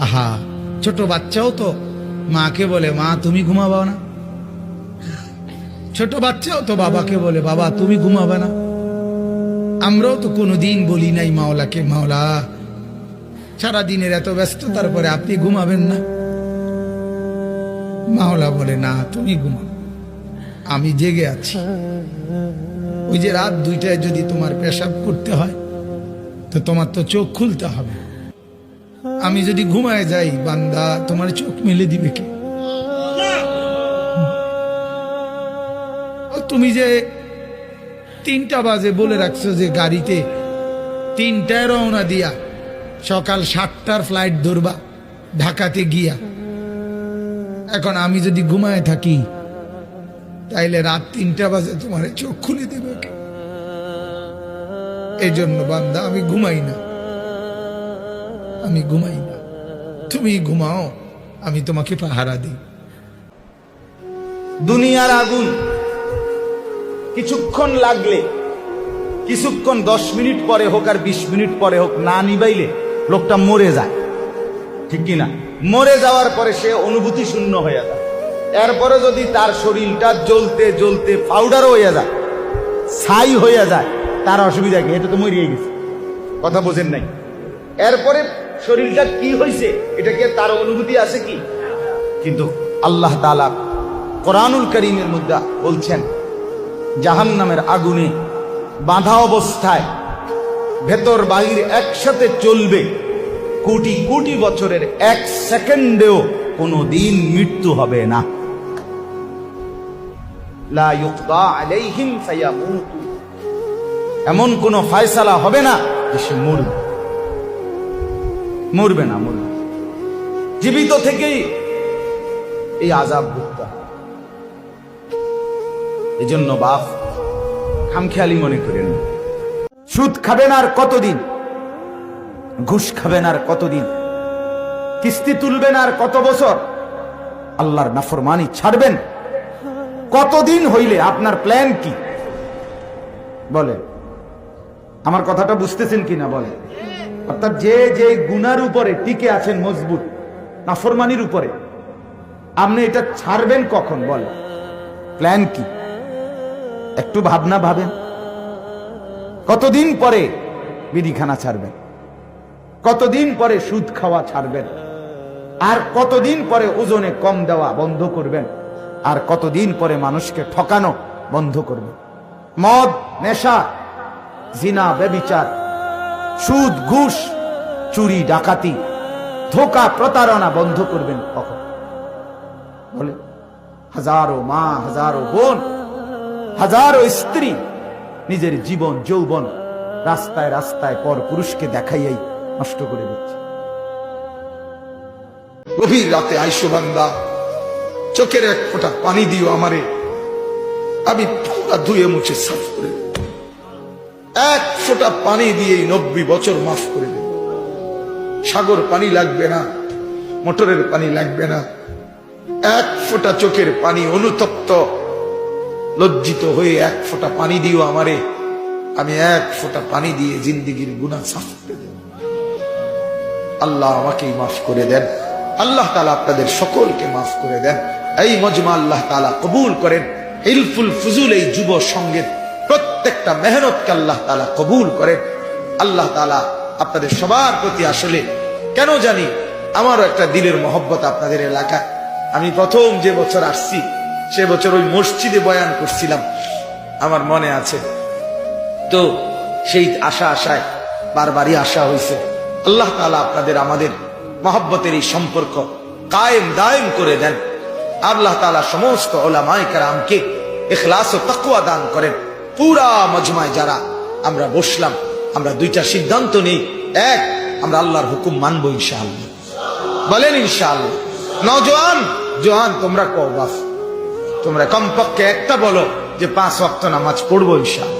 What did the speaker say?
আহা, ছোট বাচ্চাও তো মাকে বলে মা তুমি ঘুমাবা না, ছোট বাচ্চাও তো বাবাকে বলে বাবা তুমি ঘুমাবে না। আমরাও তো কোনোদিন বলি নাই মাওলাকে মাওলা সারাদিনের এত ব্যস্ততার পরে আপনি ঘুমাবেন না। মাওলা বলে না তুমি ঘুমাও, আমি জেগে আছি। ওই যে রাত 2টায় যদি তোমার পেশাব করতে হয় তো তোমার তো চোখ খুলতে হবে। আমি যদি ঘুমায় যাই বান্দা তোমার চোখ মেলে দিবে কে? তুমি যে 3টা বাজে বলে রাখছো যে গাড়িতে 3টায় রওনা দিয়া সকাল 7টার ফ্লাইট ধরবা ঢাকাতে গিয়া, এখন আমি যদি ঘুমায় থাকি তাইলে রাত 3টা বাজে তোমার চোখ খুলে দেবে কে? এই জন্য বান্দা আমি ঘুমাই না, আমি ঘুমাই না, তুমি ঘুমাও, আমি তোমাকে পাহারা দিই। দুনিয়ার আগুন কিছুক্ষণ লাগলে, কিছুক্ষণ 10 মিনিট পরে হোক আর 20 মিনিট পরে হোক, না নিবাইলে লোকটা মরে যায়, ঠিক কিনা? মরে যাওয়ার পরে সে অনুভূতি শূন্য হয়ে যায়। এরপরে যদি তার শরীরটা জ্বলতে জ্বলতে পাউডার হয়ে যায়, ছাই হয়ে যায়, তার অসুবিধা কি? এটা তো মরিয়ে গেছে, কথা বোঝেন নাই। এরপরে শরীরটা কি হয়েছে এটাকে তার অনুভূতি আছে কি? কিন্তু আল্লাহ তাআলা কোরআনুল কারীমের মধ্যে বলছেন জাহান্নামের আগুনে বাঁধা অবস্থায় ভেতর বাহির একসাথে চলবে, কোটি কোটি বছরের 1 সেকেন্ডেও কোনোদিন মৃত্যু হবে না। লা ইউকদা আলাইহিম ফায়ামুতু, এমন কোন ফয়সালা হবে না যে সে মরবে, মরবে না, মরবে। জীবিত থেকেই এই আযাব ভুগতে হবে। এই জন্য বাপ খামখেয়ালি মনে করেন, সুদ খাবেন আর কতদিন, ঘুষ খাবেন আর কতদিন, কিস্তি তুলবেন আর কত বছর, আল্লাহর নাফরমানি ছাড়বেন কতদিন হইলে? আপনার প্ল্যান কি বলে? আমার কথাটা বুঝতেছেন কিনা বলে? অর্থাৎ যে যে গুনার উপরে টিকে আছেন মজবুত, নাফরমানির উপরে, আপনি এটা ছাড়বেন কখন বলে? প্ল্যান কি? একটু ভাবনা ভাবেন। কতদিন পরে বিড়িখানা ছাড়বেন, কতদিন পরে সুদ খাওয়া ছাড়বেন, আর কতদিন পরে ওজনে কম দেওয়া বন্ধ করবেন, আর কতদিন পরে মানুষকে ঠকানো বন্ধ করবেন? মদ, নেশা, জিনা, ব্যভিচার, সুদ, ঘুষ, চুরি, ডাকাতি, ধোঁকা, প্রতারণা বন্ধ করবেন কখন বলে? হাজারো মা, হাজারো বোন, হাজারো স্ত্রী নিজের জীবন যৌবন রাস্তায় রাস্তায় পর পুরুষকে দেখাইয়াই নষ্ট করে দিচ্ছে। গভীর রাতে আইসো বান্দা, চোখের এক ফোঁটা পানি দিও আমারে, আমি পুরা ধুয়ে মুছে সাফ করে দেব। এক ফোঁটা পানি দিয়ে 90 বছর মাফ করে দেব। সাগর পানি লাগবে না, মোটরের পানি লাগবে না, এক ফোঁটা চোখের পানি, অনুতপ্ত লজ্জিত হয়ে এক ফোঁটা পানি দিও আমারে, আমি এক ফোঁটা পানি দিয়ে জিন্দেগির গুনাহ সাফ করে দেব। আল্লাহ আমাকেই মাফ করে দেন, আল্লাহ তাআলা আপনাদের সকলকে মাফ করে দেন। এই মজমা আল্লাহ তাআলা কবুল করেন। হিলফুল ফুজুল এই যুব সঙ্গের প্রত্যেকটা মেহনতকে আল্লাহ তাআলা কবুল করেন। আল্লাহ তাআলা আপনাদের সবার প্রতি, আসলে কেন জানি আমারও একটা দিলের মহব্বত আপনাদের এলাকায়। আমি প্রথম যে বছর আসছি সে বছর ওই মসজিদে বয়ান করছিলাম, আমার মনে আছে। তো সেই আশায় বারবারই আসা হয়েছে। আল্লাহ তাআলা আপনাদের আমাদের মহব্বতের এই সম্পর্ক কায়েম দায়েম করে দেন। আল্লাহ তাআলা সমস্ত উলামায়ে কেরামকে ইখলাস ও তাকওয়া দান করেন। পুরা মজমায় যারা আমরা বসলাম, আমরা 2টা সিদ্ধান্ত নেই। এক, আমরা আল্লাহর হুকুম মানবো ইনশাআল্লাহ, বলেন ইনশাআল্লাহ। নওজোয়ান জওয়ান তোমরা কও বাস, তোমরা কমপক্ষে একটা বলো যে 5 ওয়াক্ত নামাজ পড়বো ইনশাআল্লাহ।